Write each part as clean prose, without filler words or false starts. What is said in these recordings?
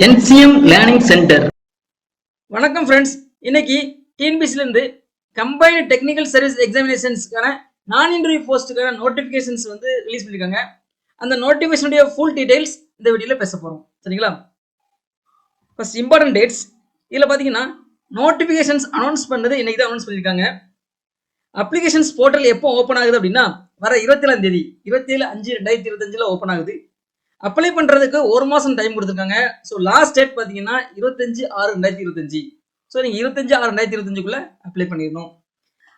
NCM learning centre. வணக்கம் friends. இன்னைக்கு டிஎன்பிசிலேருந்து combined technical service எக்ஸாமினேஷன்ஸ்க்கான நான் இன்டர்வியூ போஸ்ட்டுக்கான நோட்டிஃபிகேஷன்ஸ் வந்து ரிலீஸ் பண்ணியிருக்காங்க. அந்த நோட்டிஃபிகேஷனுடைய ஃபுல் டீடைல்ஸ் இந்த வீடியோவில் பேச போகிறோம். சரிங்களா? First important dates. இதில் பார்த்தீங்கன்னா நோட்டிஃபிகேஷன்ஸ் அனௌன்ஸ் பண்ணது இன்னைக்கு தான் அனௌன்ஸ் பண்ணியிருக்காங்க. அப்ளிகேஷன்ஸ் போர்ட்டல் எப்போ ஓப்பன் ஆகுது அப்படின்னா வர 27ஆம் தேதி 27/5/2025 ஓப்பன் ஆகுது. அப்ளை பண்றதுக்கு ஒரு மாசம் டைம் கொடுத்துருக்காங்க. ஸோ லாஸ்ட் டேட் பார்த்தீங்கன்னா 25/6/2025. ஸோ நீங்கள் 25/6/2025 அப்ளை பண்ணிடணும்.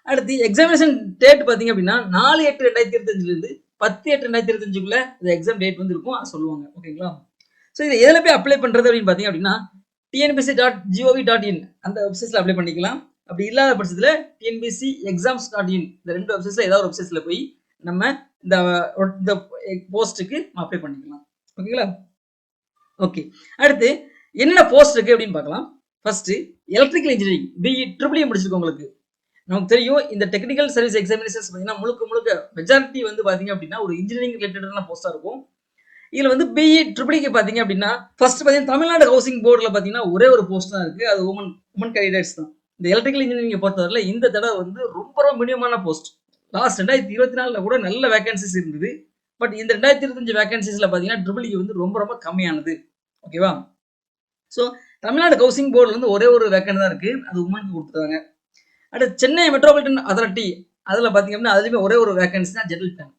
அடுத்து எக்ஸாமினேஷன் டேட் பார்த்தீங்க அப்படின்னா 4/8/2025 10/8/2025 இந்த எக்ஸாம் டேட் வந்து இருக்கும், அது சொல்லுவாங்க. ஓகேங்களா? ஸோ இதை எதில் போய் அப்ளை பண்ணுறது அப்படின்னு பார்த்தீங்க அப்படின்னா tnbc.gov.in அந்த வெப்சைட்ஸில் அப்ளை பண்ணிக்கலாம். அப்படி இல்லாத பட்சத்தில் tnbc.exams.in இந்த 2 வெப்சைட்ஸில் ஏதாவது ஒரு வெப்சைட்ஸில் போய் நம்ம இந்த போஸ்ட்டுக்கு அப்ளை பண்ணிக்கலாம். ஓகேங்களா? ஓகே, அடுத்து என்னென்ன போஸ்ட் இருக்கு அப்படின்னு பார்க்கலாம். First electrical engineering BE triple முடிச்சிருக்கவங்களுக்கு நமக்கு தெரியும். இந்த டெக்னிக்கல் சர்வீஸ் எக்ஸாமினேஷன்ஸ் பார்த்தீங்கன்னா முழுக்க மெஜாரிட்டி வந்து பார்த்தீங்க அப்படின்னா ஒரு இன்ஜினியரிங் ரிலேட்டடான போஸ்ட்டாக இருக்கும். இதில் வந்து பிஇ ட்ரிபிள்க்கு பார்த்தீங்க அப்படின்னா ஃபர்ஸ்ட் பார்த்தீங்கன்னா தமிழ்நாடு ஹவுசிங் போர்டில் பார்த்தீங்கன்னா ஒரே ஒரு போஸ்ட் தான் இருக்கு, அது உமன் கேண்டிடேட்ஸ் தான். இந்த எலக்ட்ரிக்கல் இன்ஜினியரிங் பொறுத்தவரையில் இந்த தடவை வந்து ரொம்ப மினிமமான போஸ்ட். லாஸ்ட் 2024 கூட நல்ல வேகன்சிஸ் இருந்தது. பட் இந்த 2025 வேகன்சிஸ்ல பார்த்தீங்கன்னா ட்ரிபிள்இ வந்து ரொம்ப கம்மியானது. ஓகேவா? ஸோ தமிழ்நாடு ஹவுசிங் போர்டில் வந்து ஒரே ஒரு வேக்கன்ட் தான் இருக்கு, அது உமனுக்கு கொடுத்துருக்காங்க. அடுத்து சென்னை மெட்ரோபாலிட்டன் அத்தாரிட்டி அதில் பார்த்தீங்க அப்படின்னா அதுலேயுமே ஒரே ஒரு வேகன்சி தான், ஜெனரல் பிளான்.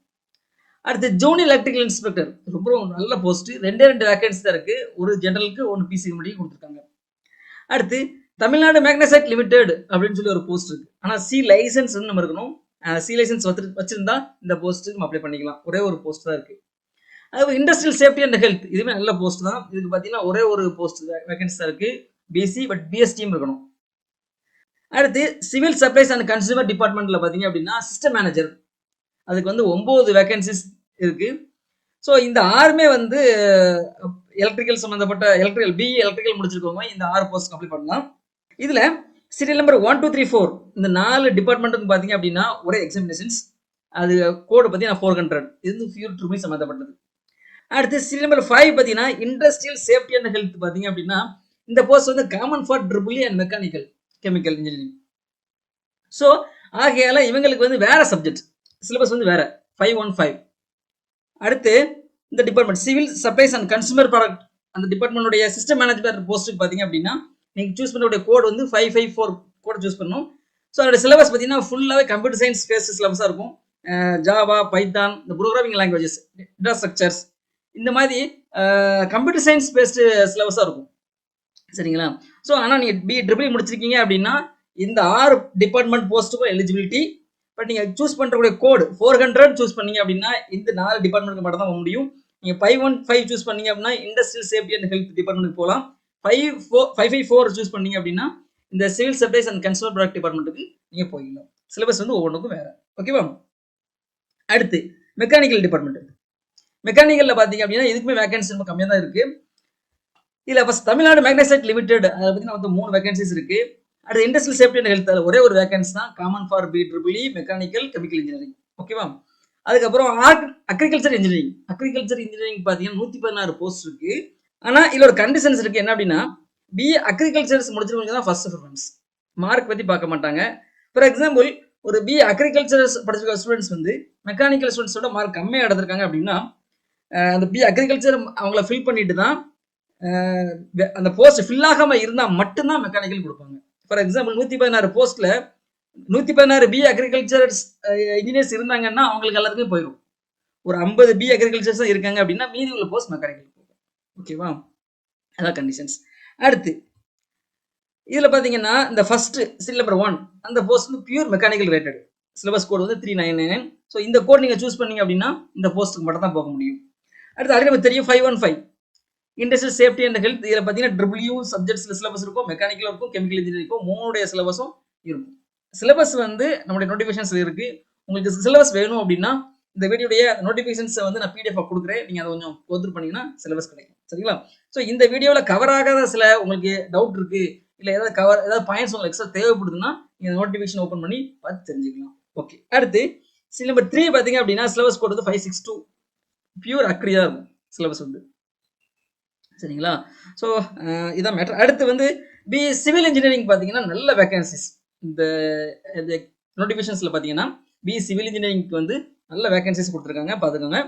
அடுத்து ஜூனியர் எலக்ட்ரிக்கல் இன்ஸ்பெக்டர் ரொம்ப நல்ல போஸ்ட், 2 வேகன்சி தான் இருக்கு, ஒரு ஜெனரலுக்கு 1 பிசி முடியும் கொடுத்துருக்காங்க. அடுத்து தமிழ்நாடு மேக்னசைட் லிமிடெட் அப்படின்னு சொல்லி ஒரு போஸ்ட் இருக்கு. ஆனால் சி லைசன்ஸ் வந்து நம்ம இருக்கணும். சி லைசன்ஸ் வச்சிருந்தா இந்த போஸ்ட்டுக்கு நம்ம அப்ளை பண்ணிக்கலாம். ஒரே ஒரு போஸ்ட் தான் இருக்கு. அது இண்டஸ்ட்ரியல் சேஃப்டி அண்ட் ஹெல்த், இதுவுமே நல்ல போஸ்ட் தான். இதுக்கு பார்த்தீங்கன்னா ஒரே ஒரு போஸ்ட் வேகன்சி தான் இருக்கு, பிசி, பட் பிஎஸ்டியும் இருக்கணும். அடுத்து சிவில் சப்ளைஸ் அண்ட் கன்சூமர் டிபார்ட்மெண்ட்ல பார்த்தீங்க அப்படின்னா சிஸ்டம் மேனேஜர், அதுக்கு வந்து 9 வேகன்சிஸ் இருக்கு. ஸோ இந்த 6மே வந்து எலக்ட்ரிக்கல் சம்மந்தப்பட்ட பிஇ எலக்ட்ரிக்கல் முடிச்சிருக்கவங்க இந்த 6 போஸ்ட் அப்ளை பண்ணலாம். இதுல சீரியல் நம்பர் 1, 2, 3, 4 இந்த 4 டிபார்ட்மெண்ட்டுக்கு பார்த்தீங்க அப்படின்னா ஒரே எக்ஸாமினேஷன்ஸ். அது கோடு பார்த்தீங்கன்னா 400, இது ஃபியூர் ட்ரிபிள் சம்மந்தப்பட்டது. அடுத்து சீரியல் நம்பர் 5 பார்த்தீங்கன்னா இண்டஸ்ட்ரியல் சேஃப்டி அண்ட் ஹெல்த் பார்த்தீங்க அப்படின்னா இந்த போஸ்ட் வந்து common for triple and mechanical chemical engineering. So ஆகையால இவங்களுக்கு வந்து வேற சப்ஜெக்ட் சிலபஸ் வந்து வேற 515. அடுத்து இந்த department civil supplies and consumer product அந்த டிபார்ட்மெண்ட்டுடைய சிஸ்டம் மேனேஜ்மெண்ட் போஸ்ட்டுக்கு பார்த்தீங்க அப்படின்னா நீங்கள் சூஸ் பண்ணக்கூடிய கோட் வந்து 554 கோட் சூஸ் பண்ணணும். ஸோ அதோட சிலபஸ் பார்த்தீங்கன்னா ஃபுல்லாகவே கம்ப்யூட்டர் சயின்ஸ் பேஸ்ட் சிலபஸாக இருக்கும். ஜாவா, பைத்தான், இந்த ப்ரோக்ராமிங் லாங்குவேஜஸ், டேட்டா ஸ்ட்ரக்சர்ஸ், இந்த மாதிரி கம்ப்யூட்டர் சயின்ஸ் பேஸ்டு சிலபஸாக இருக்கும். சரிங்களா? ஸோ ஆனால் நீங்கள் பிஇ ட்ரிபிள் முடிச்சிருக்கீங்க அப்படின்னா இந்த 6 டிபார்ட்மெண்ட் போஸ்ட்டுக்கும் எலிஜிபிலிட்டி. பட் நீங்கள் சூஸ் பண்ணுறக்கூடிய கோடு 400 சூஸ் பண்ணீங்க அப்படின்னா இந்த 4 டிபார்ட்மெண்ட்டுக்கு மட்டும் தான் முடியும். நீங்கள் 515 சூஸ் பண்ணீங்க அப்படின்னா இண்டஸ்ட்ரியல் சேஃப்டி அண்ட் ஹெல்த் டிபார்ட்மெண்ட்டுக்கு போகலாம். 554 சூஸ் பண்ணீங்க அப்படின்னா இந்த civil supplies and consumer product டிபார்ட்மெண்ட்டுக்கு நீங்க போயிடலாம். சிலபஸ் வந்து ஒவ்வொன்றுக்கும் வேற. ஓகேவா? அடுத்து மெக்கானிக்கல் டிபார்ட்மெண்ட். மெக்கானிக்கல்ல பாத்தீங்க அப்படின்னா இதுக்குமே வேகன்சி ரொம்ப கம்மியாக தான் இருக்கு. இதுல ஃபர்ஸ்ட் தமிழ்நாடு மேக்னசைட் லிமிடெட் அதை பத்தி வந்து 3 வேகன்சிஸ் இருக்கு. அடுத்து இண்டஸ்ட்ரியல் சேஃப்டி அண்ட் ஹெல்த் ஒரே ஒரு வேகன்சி தான், common for BE mechanical chemical engineering. ஓகேவா? அதுக்கப்புறம் அக்ரிகல்ச்சர் இன்ஜினியரிங். அக்ரிகல்ச்சர் இன்ஜினியரிங் பாத்தீங்கன்னா 116 போஸ்ட் இருக்கு. ஆனா இதுல ஒரு கண்டிஷன்ஸ் இருக்கு, என்ன அப்படின்னா பிஇ அக்ரிகல்ச்சர்ஸ் முடிச்சிருக்கவங்க தான் ஃபர்ஸ்ட் ப்ரிஃபரன்ஸ். மார்க் பத்தி பார்க்க மாட்டாங்க. ஃபார் எக்ஸாம்பிள் ஒரு பிஇ அக்ரிகல்ச்சர்ஸ் படிச்சிருக்க ஸ்டூடெண்ட்ஸ் வந்து மெக்கானிக்கல் ஸ்டூடெண்ட்ஸோட மார்க் கம்மியாக எடுத்திருக்காங்க அப்படின்னா அந்த பிஇ அக்ரிகல்ச்சர் அவங்கள ஃபில் பண்ணிட்டு தான் அந்த போஸ்ட் ஃபில் ஆகாம இருந்தால் மட்டும்தான் மெக்கானிக்கல் கொடுப்பாங்க. ஃபார் எக்ஸாம்பிள் 116 போஸ்ட்ல 116 பிஇ அக்ரிகல்ச்சர்ஸ் இன்ஜினியர்ஸ் இருந்தாங்கன்னா அவங்களுக்கு எல்லாத்துக்கும் போயிடும். ஒரு 50 பிஇ அக்ரிகல்ச்சர்ஸ் தான் இருக்காங்க அப்படின்னா மீதி உள்ள போஸ்ட் மெக்கானிக்கல் போகும். ஓகேவா? அதான் கண்டிஷன்ஸ். அடுத்து இதுல பாத்தீங்கன்னா இந்த ஃபர்ஸ்ட் சீரியல் நம்பர் 1 அந்த போஸ்ட் வந்து pure mechanical related, syllabus code வந்து 399. ஸோ இந்த கோட் நீங்க சூஸ் பண்ணீங்க அப்படின்னா இந்த போஸ்ட்டுக்கு மட்டும் தான் போக முடியும். அடுத்து அதுக்கு நமக்கு தெரியும் 515 இண்டஸ்ட்ரியல் சேஃப்டி அண்ட் ஹெல்த். இதுல பாத்தீங்கன்னா ட்ரிபிள்யூ சப்ஜெக்ட்ஸ்ல சிலபஸ் இருக்கும், மெக்கானிக்கல் இருக்கும், கெமிக்கல் இன்ஜினியரிங் இருக்கும், 3 சிலபஸும் இருக்கும். சிலபஸ் வந்து நம்மளுடைய நோட்டிஃபிகேஷன்ஸ்ல இருக்கு. உங்களுக்கு சிலபஸ் வேணும் அப்படின்னா இந்த வீடியோடைய நோட்டிஃபிகேஷன்ஸ் வந்து நான் பிடிஎஃப் கொடுக்குறேன், நீங்க அதை கொஞ்சம் கோத்ரூ பண்ணீங்கன்னா சிலபஸ் கிடைக்கும். சரிங்களா? ஸோ இந்த வீடியோவில் கவர் ஆகாத சில உங்களுக்கு டவுட் இருக்கு, இல்லை ஏதாவது பாயிண்ட்ஸ் உங்களுக்கு எக்ஸ்ட்ரா தேவைப்படுதுன்னா நீங்க நோட்டிஃபிகேஷன் ஓப்பன் பண்ணி பார்த்து தெரிஞ்சுக்கலாம். ஓகே, அடுத்து சீரியல் நம்பர் 3 பாத்தீங்க அப்படின்னா சிலபஸ் கோட் வந்து 562 பியூர் அக்ரியா இருக்கும் சிலபஸ் வந்து. சரிங்களா? ஸோ இதான் மேட்டர். அடுத்து வந்து பிஇ சிவில் இன்ஜினியரிங் பார்த்தீங்கன்னா நல்ல வேகன்சிஸ். இந்த இந்த நோட்டிஃபிகேஷன்ஸ்ல பார்த்தீங்கன்னா பிஇ சிவில் இன்ஜினியரிங்க்கு வந்து நல்ல வேகன்சிஸ் கொடுத்துருக்காங்க, பார்த்துக்கோங்க.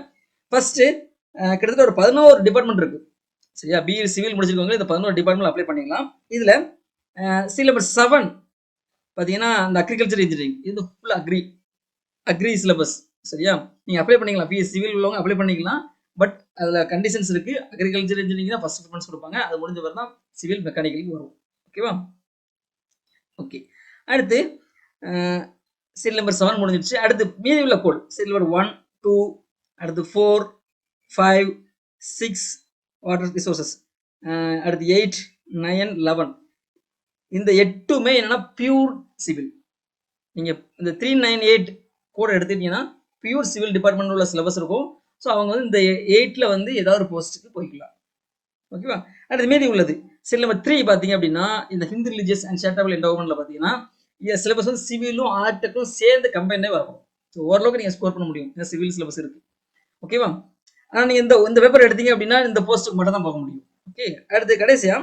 ஃபர்ஸ்ட்டு கிட்டத்தட்ட ஒரு 11 டிபார்ட்மெண்ட் இருக்கு. சரியா? பிஇ சிவில் முடிச்சிருக்கவங்க இந்த 11 டிபார்ட்மெண்ட் அப்ளை பண்ணிக்கலாம். இதில் சி நம்பர் 7 பார்த்தீங்கன்னா அந்த அக்ரிகல்ச்சர் இன்ஜினியரிங், இது ஃபுல் அக்ரி சிலபஸ். சரியா? நீங்க அப்ளை பண்ணிக்கலாம். பிஇ சிவில் உள்ளவங்க அப்ளை பண்ணிக்கலாம். பட் அதுல கண்டிஷன்ஸ் இருக்கு. அக்ரிகல்ச்சர் இன்ஜினியரிங் தான் ஃபர்ஸ்ட் ப்ரிஃபரன்ஸ் கொடுப்பாங்க. அது முடிஞ்ச பிறகு தான் சிவில் மெக்கானிக்கலுக்கு வரும். ஓகேவா? ஓகே. அடுத்து சீரியல் நம்பர் 7 முடிஞ்சிருச்சு. அடுத்து மீதி உள்ள கோட் சீரியல் நம்பர் 1, 2, அடுத்து 4, 5, 6 வாட்டர் ரிசோர்சஸ், அடுத்து 8, 9, 11. இந்த 8மே என்னன்னா பியூர் சிவில். நீங்க இந்த 398 கோட் எடுத்துட்டீங்கன்னா பியூர் சிவில் டிபார்ட்மெண்ட் உள்ள சிலபஸ் இருக்கும். ஸோ அவங்க வந்து இந்த 8ல வந்து ஏதாவது ஒரு போஸ்ட்டுக்கு போய்க்கலாம். ஓகேவா? அடுத்து மீதி உள்ளது சீரியல் நம்பர் 3 பார்த்தீங்க அப்படின்னா இந்த ஹிந்து ரிலிஜியஸ் அண்ட் சேரிட்டபிள் என்டோமெண்ட்ல பார்த்தீங்கன்னா சிலபஸ் வந்து சிவிலும் ஆர்ட்டுக்கும் சேர்ந்து கம்பைனே வரும். ஸோ ஓரளவுக்கு நீங்கள் ஸ்கோர் பண்ண முடியும். ஏன்னா சிவில் சிலபஸ் இருக்கு. ஓகேவா? ஆனால் நீங்கள் இந்த பேப்பர் எடுத்தீங்க அப்படின்னா இந்த போஸ்ட்டுக்கு மட்டும் தான் பார்க்க முடியும். ஓகே. அடுத்து கடைசியா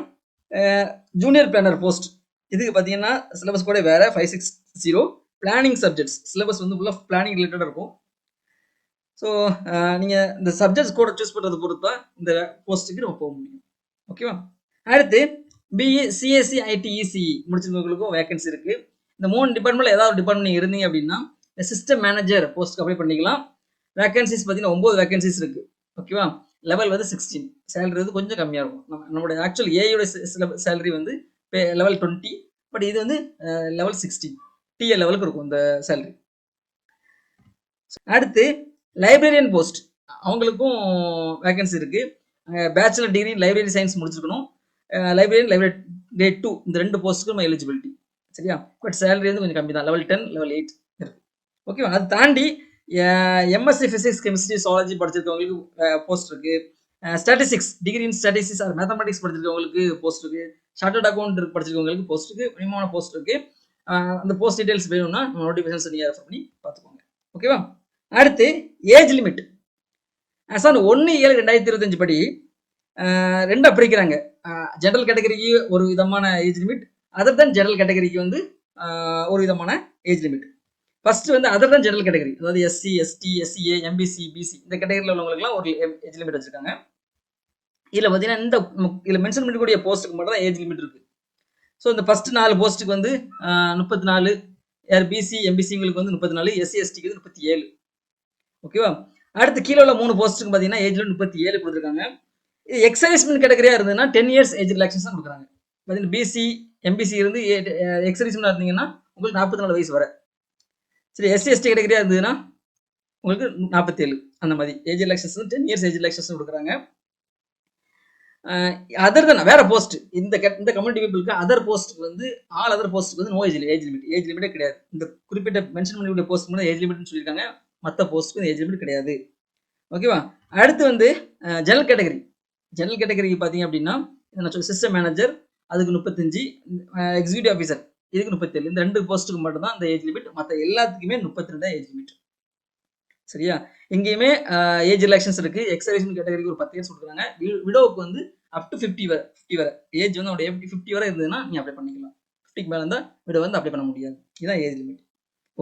ஜூனியர் பிளானர் போஸ்ட். இதுக்கு பார்த்தீங்கன்னா சிலபஸ் கூட வேற 560 பிளானிங் சப்ஜெக்ட்ஸ். சிலபஸ் வந்து ஃபுல்லாக பிளானிங் ரிலேட்டடாக இருக்கும். ஸோ நீங்கள் இந்த சப்ஜெக்ட்ஸ் கூட சூஸ் பண்ணுறது பொறுத்து தான் இந்த போஸ்ட்டுக்கு நம்ம போக முடியும். ஓகேவா? அடுத்து பிஇ சிஎஸ்சி ஐடி இசிஇ முடிச்சிருக்கவங்களுக்கும் வேகன்சி இருக்கு. இந்த 3 டிபார்ட்மெண்ட்ல ஏதாவது டிபார்ட்மெண்ட் நீங்கள் இருந்தீங்க அப்படின்னா இந்த சிஸ்டம் மேனேஜர் போஸ்ட்டுக்கு அப்ளை பண்ணிக்கலாம். வேகன்சிஸ் பார்த்தீங்கன்னா 9 வேகன்சிஸ் இருக்கு. ஓகேவா? லெவல் வந்து 16. சேலரி வந்து கொஞ்சம் கம்மியாக இருக்கும். நம்மளுடைய ஆக்சுவல் ஏயோட சேலரி வந்து லெவல் 20, பட் இது வந்து லெவல் 16 டிஎல் லெவலுக்கு இருக்கும் இந்த சேலரி. அடுத்து லைப்ரரியன் போஸ்ட், அவங்களுக்கும் வேகன்சி இருக்கு. பேச்சுலர் டிகிரி லைப்ரரி சயின்ஸ் முடிச்சிருக்கணும். லைப்ரரியன் லைப்ரரி கிரேட் 2 இந்த 2 போஸ்ட்டுக்கும் எலிஜிபிலிட்டி. சரியா? பட் சேலரி வந்து கொஞ்சம் கம்மி தான். லெவல் 10 லெவல் 8 இருக்கு. ஓகேவா? அது தாண்டி எம்எஸ்சி பிசிக்ஸ் கெமிஸ்ட்ரி ஜுவாலஜி படிச்சிருக்கவங்களுக்கு போஸ்ட் இருக்கு. Statistics degree in statistics or mathematics படிச்சிருக்கவங்களுக்கு போஸ்ட் இருக்கு. சார்ட்டர்ட் அக்கௌண்ட் படிச்சிருக்கவங்களுக்கு போஸ்ட் இருக்கு. விமான போஸ்ட் இருக்கு. அந்த போஸ்ட் டீடைல்ஸ் வேணும்னா நோட்டிஃபிகேஷன்ஸ் நீங்கள் ரெஃபர் பண்ணி பார்த்துக்கோங்க. ஓகேவா? அடுத்து ஏஜ் லிமிட் சார் 1/7/2025 படி ரெண்டா பிரிக்கிறாங்க. ஜெனரல் கேட்டகரிக்கு ஒரு விதமான age limit, other than general கேட்டகரிக்கு வந்து ஒரு விதமான ஏஜ் லிமிட். ஃபர்ஸ்ட் வந்து அதர் தன் ஜெனரல் கேட்டகரி, அதாவது SC ST SCA MBC BC இந்த கேட்டகரியில் உள்ளவங்களுக்குலாம் ஒரு ஏஜ் லிமிட் வச்சிருக்காங்க. இதில் பார்த்தீங்கன்னா இதில் மென்ஷன் பண்ணக்கூடிய போஸ்ட்டுக்கு மட்டும் தான் ஏஜ் லிமிட் இருக்கு. ஸோ இந்த ஃபர்ஸ்ட் 4 போஸ்ட்டுக்கு வந்து 34, பிசி எம்பிசிங்களுக்கு வந்து 34, எஸ்சி எஸ்டிக்கு வந்து 37. ஓகேவா? அடுத்து கீழே உள்ள 3 போஸ்ட்டுக்கு பார்த்தீங்கன்னா ஏஜ் லிமிட் 37 கொடுத்துருக்காங்க. இது எக்ஸர்வீஸ்மென்ட் கேட்டகரியா இருந்ததுன்னா 10 இயர்ஸ் ஏஜ் ரிலாக்ஸேஷன் கொடுக்குறாங்க. பார்த்தீங்கன்னா பிசி எம்பிசி இருந்து எக்ஸர்வீஸ்மென்ட் இருந்தீங்கன்னா உங்களுக்கு 44 வயசு வரை. சரி, எஸ்சி எஸ்டி கேட்டகரியா இருந்ததுன்னா உங்களுக்கு 47 அந்த மாதிரி age relaxation 10 years age relaxation கொடுக்குறாங்க. அதர் தான் வேற போஸ்ட் இந்த கம்யூனிட்டி பீப்புளுக்கு அதர் போஸ்ட்டுக்கு வந்து ஆல் அதர் போஸ்ட்டுக்கு வந்து நோ ஏஜ் லிமிட்டே கிடையாது. இந்த குறிப்பிட்ட மென்ஷன் பண்ணக்கூடிய போஸ்ட் மட்டும் ஏஜ் லிமிட்னு சொல்லியிருக்காங்க. மற்ற போஸ்ட்டுக்கு ஏஜ் லிமிட் கிடையாது. ஓகேவா? அடுத்து வந்து ஜெனரல் கேட்டகரிக்கு பார்த்தீங்க அப்படின்னா சிஸ்டம் மேனேஜர் அதுக்கு 35, எக்ஸிக்யூட்டிவ் ஆஃபீஸர் இதுக்கு 37. இந்த 2 போஸ்ட்டுக்கு மட்டும் தான் இந்த ஏஜ் லிமிட். மற்ற எல்லாத்துக்குமே 32 ஏஜ் லிமிட். சரியா? எங்கேயுமே ஏஜ் ரிலாக்ஷன்ஸ் இருக்கு. எக்ஸர்வீஸ்மென்ட் கேட்டகரிக்கு ஒரு 10 இயர்ஸ் கொடுக்குறாங்க. விடோவுக்கு வந்து அப் டு 50 வரை ஏஜ் வந்து அவருடைய 50 வரை இருந்ததுன்னா நீ அப்ளை பண்ணிக்கலாம். 50க்கு மேலே இருந்தால் விடோ வந்து அப்ளை பண்ண முடியாது. இதுதான் ஏஜ் லிமிட்.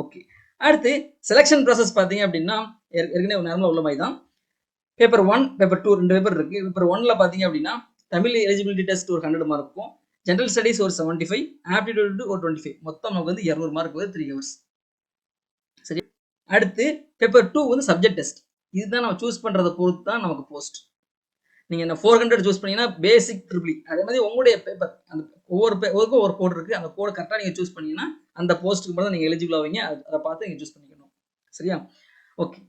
ஓகே. அடுத்து செலெக்ஷன் ப்ராசஸ் பார்த்தீங்க அப்படின்னா ஏற்கனவே நார்மலாக உள்ள மாதிரி தான். பேப்பர் 1 பேப்பர் 2 2 பேப்பர் இருக்கு. பேப்பர் 1ல பார்த்தீங்க அப்படின்னா தமிழ் எலிஜிபிலிட்டி டெஸ்ட் ஒரு 100 மார்க் இருக்கும். ஜெனரல் ஸ்டடீஸ் ஒரு 75, ஆப்டிடியூட் ஒரு 25. மொத்தம் நமக்கு வந்து 200 மார்க் வந்து 3 ஹவர்ஸ். சரி. அடுத்து பேப்பர் 2 வந்து சப்ஜெக்ட் டெஸ்ட். இதுதான் நம்ம சூஸ் பண்றதை பொறுத்து தான் நமக்கு போஸ்ட். நீங்க இந்த 400 சூஸ் பண்ணீங்கன்னா பேசிக் ட்ரிபிள். அதே மாதிரி உங்களுடைய பேப்பர் அந்த ஒவ்வொருக்கும் ஒரு கோட் இருக்கு. அந்த கோட் கரெக்டாக நீங்க சூஸ் பண்ணீங்கன்னா அந்த போஸ்ட்டுக்கு மட்டும் நீங்க எலிஜிபிள் ஆவீங்க. அதை பார்த்து நீங்க சூஸ் பண்ணிக்கணும். சரியா? ஓகே.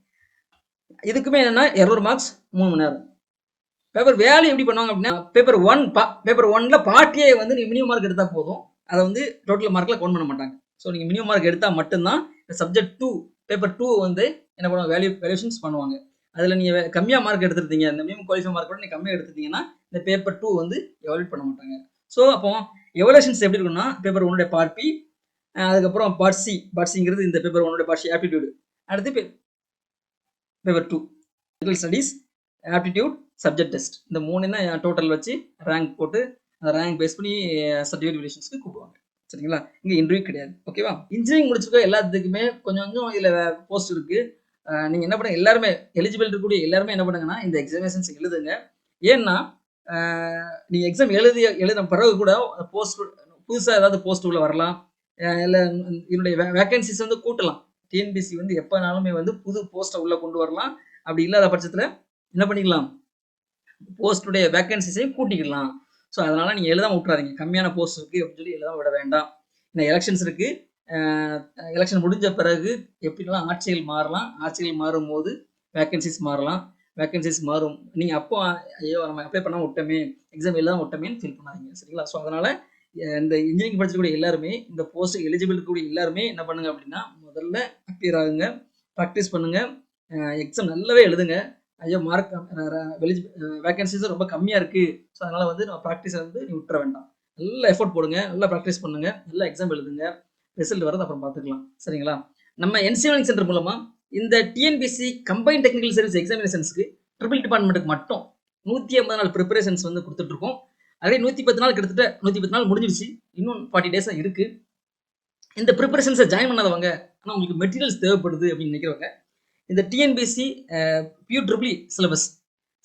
இதுக்குமே என்னன்னா 200 மார்க்ஸ் 3 மணி நேரம். பேப்பர் வேல்யூ எப்படி பண்ணுவாங்க அப்படின்னா பேப்பர் 1ல பார்ட் ஏ வந்து நீங்க மினிமம் மார்க் எடுத்தா போதும். அதை வந்து டோட்டல் மார்க்ல கவுண்ட் பண்ண மாட்டாங்க. ஸோ நீங்க மினிமம் மார்க் எடுத்தா மட்டும்தான் இந்த சப்ஜெக்ட் 2 பேப்பர் 2 வந்து என்ன பண்ணுவாங்க வேல்யூஷன்ஸ் பண்ணுவாங்க. அதுல நீங்க கம்மியா மார்க் எடுத்துருந்தீங்க, இந்த மினிமம் குவாலிஃபை மார்க் கூட நீங்க கம்மியா எடுத்துட்டீங்கன்னா இந்த பேப்பர் 2 வந்து எவாலுவேட் பண்ண மாட்டாங்க. ஸோ அப்போ எவாலுவேஷன்ஸ் எப்படி இருக்குன்னா பேப்பர் 1 பார்ட் பி, அதுக்கப்புறம் பார்ட் சிங்கிறது இந்த பேப்பர் 1 பார்ட் சி ஆப்டிடியூட். அடுத்து paper 2 general studies, aptitude, subject test. இந்த 3 தான் டோட்டல் வச்சு ரேங்க் போட்டு அந்த ரேங்க் பேஸ் பண்ணி சர்டிஃபிகேட் வெரிஃபிகேஷன்ஸ்க்கு கூப்பிடுவாங்க. சரிங்களா? இங்க இன்டர்வியூ கிடையாது. ஓகேவா? இன்ஜினியரிங் முடிச்சிருக்க எல்லாத்துக்குமே கொஞ்சம் கொஞ்சம் இதுல போஸ்ட் இருக்கு. நீங்க என்ன பண்ணுங்க, எல்லாருமே எலிஜிபிள் இருக்கக்கூடிய எல்லாருமே என்ன பண்ணுங்கன்னா இந்த எக்ஸாமினேஷன்ஸ் எழுதுங்க. ஏன்னா நீங்க எக்ஸாம் எழுதின பிறகு கூட போஸ்ட் புதுசா ஏதாவது போஸ்ட் உள்ள வரலாம். இல்ல இதனுடைய வேகன்சிஸ் வந்து கூட்டலாம். டிஎன்பிசி வந்து எப்பனாலுமே வந்து புது போஸ்ட்டை உள்ள கொண்டு வரலாம். அப்படி இல்லாத பட்சத்துல என்ன பண்ணிக்கலாம், போஸ்டுடைய வேகன்சிஸையும் கூட்டிக்கலாம். ஸோ அதனால நீங்க எழுதாம விட்டுறாதீங்க. கம்மியான போஸ்ட் இருக்கு அப்படின்னு சொல்லி எழுதாம விட வேண்டாம். இந்த எலெக்ஷன்ஸ் இருக்கு. எலெக்ஷன் முடிஞ்ச பிறகு எப்படிலாம் ஆட்சிகள் மாறலாம். ஆட்சிகள் மாறும்போது வேகன்சிஸ் மாறலாம். வேகன்சிஸ் மாறும். நீங்க அப்போ ஐயோ நம்ம அப்ளை பண்ணாம விட்டோமே, எக்ஸாம் எழுதாம விட்டோமேன்னு ஃபீல் பண்ணாதீங்க. சரிங்களா? ஸோ அதனால இந்த இன்ஜினியரிங் படிச்சக்கூடிய எல்லாருமே, இந்த போஸ்ட் எலிஜிபிள் இருக்கக்கூடிய எல்லாருமே என்ன பண்ணுங்க அப்படின்னா, முதல்ல அப்பியர் ஆகுங்க, ப்ராக்டிஸ் பண்ணுங்க, எக்ஸாம் நல்லாவே எழுதுங்க. ஐயோ மார்க் வேகன்சிஸ் ரொம்ப கம்மியா இருக்கு, ஸோ அதனால வந்து நம்ம ப்ராக்டிஸை வந்து நீ விட்டுற வேண்டாம். நல்லா எஃபோர்ட் போடுங்க, நல்லா ப்ராக்டிஸ் பண்ணுங்க, நல்லா எக்ஸாம் எழுதுங்க. ரிசல்ட் வரது அப்புறம் பார்த்துக்கலாம். சரிங்களா? நம்ம என்சிஎல் சென்டர் மூலமா இந்த டிஎன்பிசி கம்பைன் டெக்னிக்கல் சர்வீஸ் எக்ஸாமினேஷன்ஸ்க்கு ட்ரிபிள் டிபார்ட்மெண்ட்டுக்கு மட்டும் 150 நாள் ப்ரிப்பரேஷன்ஸ் வந்து கொடுத்துட்டு இருக்கோம். அதே 110 நாள் கிட்டத்தட்ட 110 நாள் முடிஞ்சிருச்சு. இன்னும் 40 டேஸ் தான் இருக்கு. இந்த ப்ரிப்பரேஷன்ஸை ஜாயின் பண்ணாதவங்க, ஆனால் உங்களுக்கு மெட்டீரியல்ஸ் தேவைப்படுது அப்படின்னு நினைக்கிறவங்க, இந்த டிஎன்பிசி பியூ ட்ரிபிள் சிலபஸ்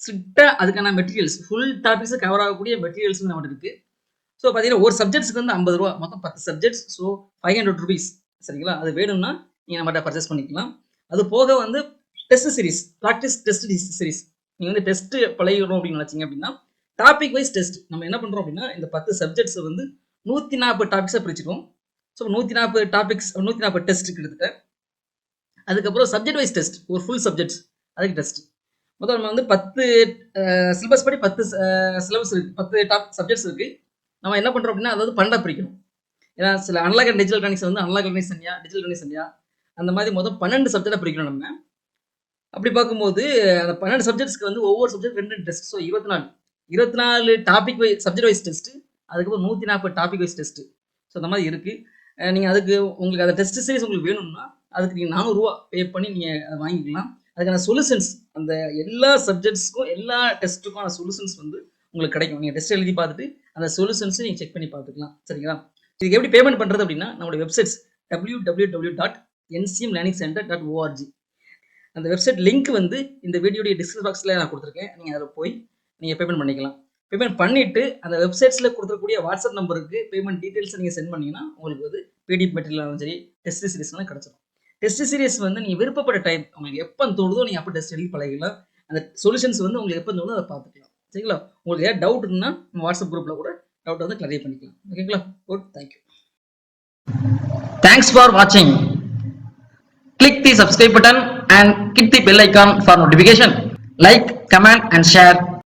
ஸ்ட்ரிக்டா அதுக்கான மெட்டீரியல்ஸ் ஃபுல் டாபிக்ஸ் கவர் ஆகக்கூடிய மெட்டீரியல்ஸ் நம்மகிட்ட இருக்கு. ஸோ பார்த்தீங்கன்னா ஒரு சப்ஜெக்ட்ஸ்க்கு வந்து 50 ரூபா, மொத்தம் 10 சப்ஜெக்ட்ஸ். So 500 rupees. சரிங்களா? அது வேணும்னா நீங்கள் நம்மகிட்ட பர்ச்சேஸ் பண்ணிக்கலாம். அது போக வந்து test series, practice test series, நீங்கள் வந்து டெஸ்ட் பழகிடணும் அப்படின்னு நினைச்சீங்க அப்படின்னா டாபிக் வைஸ் டெஸ்ட் நம்ம என்ன பண்றோம் அப்படின்னா, இந்த 10 சப்ஜெக்ட்ஸ் வந்து 140 டாபிக்ஸா பிரிச்சிருக்கோம். ஸோ 140 டாபிக்ஸ், 140 டெஸ்ட் கிட்டத்தட்ட. அதுக்கப்புறம் சப்ஜெக்ட் வைஸ் டெஸ்ட், ஒரு ஃபுல் சப்ஜெக்ட்ஸ் அதுக்கு டெஸ்ட். மொத்தம் நம்ம வந்து 10 சிலபஸ் படி 10 சிலபஸ் இருக்கு, 10 சப்ஜெக்ட்ஸ் இருக்கு. நம்ம என்ன பண்றோம் அப்படின்னா, அதாவது 12 பிரிக்கணும். ஏன்னா சில அனலாக் அண்ட் டிஜிட்டல் கனெக்ஷன் வந்து அனலாக் கனெக்ஷன் தனியா, டிஜிட்டல் கனெக்ஷன் தனியா, அந்த மாதிரி மொத்தம் 12 சப்ஜெக்டா பிரிக்கணும் நம்ம. அப்படி பார்க்கும்போது அந்த 12 சப்ஜெக்ட்ஸ்க்கு வந்து ஒவ்வொரு subject 2 test. So 24 topic wise subject wise test, அதுக்கப்புறம் 140 டாபிக் வைஸ் டெஸ்ட். ஸோ அந்த மாதிரி இருக்கு. நீங்க அதுக்கு உங்களுக்கு அந்த டெஸ்ட் சீரிஸ் உங்களுக்கு வேணும்னா அதுக்கு நீங்க 400 ரூபா பே பண்ணி நீங்க வாங்கிக்கலாம். அதுக்கான சொல்யூஷன்ஸ், அந்த எல்லா சப்ஜெக்ட்ஸ்க்கும் எல்லா டெஸ்ட்டுக்கான சொல்யூஷன்ஸ் வந்து உங்களுக்கு கிடைக்கும். நீங்க டெஸ்ட் எழுதி பார்த்துட்டு அந்த சொல்யூஷன்ஸ் நீங்க செக் பண்ணி பார்த்துக்கலாம். சரிங்களா? இதுக்கு எப்படி பேமெண்ட் பண்றது அப்படின்னா, நம்மளோட வெப்சைட்ஸ் www.ncmlearningcenter.org. அந்த வெப்சைட் லிங்க் வந்து இந்த வீடியோடைய டிஸ்கிரிப்ஷன் பாக்ஸ்ல நான் கொடுத்துருக்கேன். நீங்க அதில் போய் நீங்க பேமெண்ட் பண்ணிக்கலாம். பேமெண்ட் பண்ணிட்டு அந்த வெப்சைட்ஸ்ல கொடுத்துருக்கூடிய வாட்ஸ்அப் நம்பருக்கு பேமெண்ட் டீடைல்ஸ் நீங்க சென்ட் பண்ணீங்கன்னா உங்களுக்கு வந்து பிடிஎஃப் மெட்டீரியல் சரி, டெஸ்ட் சீரிஸ்லாம் கிடைச்சிடும். டெஸ்ட் சீரிஸ் வந்து நீங்க விருப்பப்பட்ட டைம் உங்களுக்கு எப்போ தோணுதோ நீங்க அப்போ டெஸ்ட் எழுதி பழகிக்கலாம். அந்த சொல்யூஷன்ஸ் வந்து உங்களுக்கு எப்போ தோணுதோ அதை பார்த்துக்கலாம். சரிங்களா? உங்களுக்கு ஏதாவது டவுட் இருக்குன்னா வாட்ஸ்அப் குரூப்ல கூட டவுட் வந்து கிளியர் பண்ணிக்கலாம். ஓகேங்களா? Good, thank you. Thanks for watching. Click the subscribe button and click the bell icon for notification. Like, comment and share.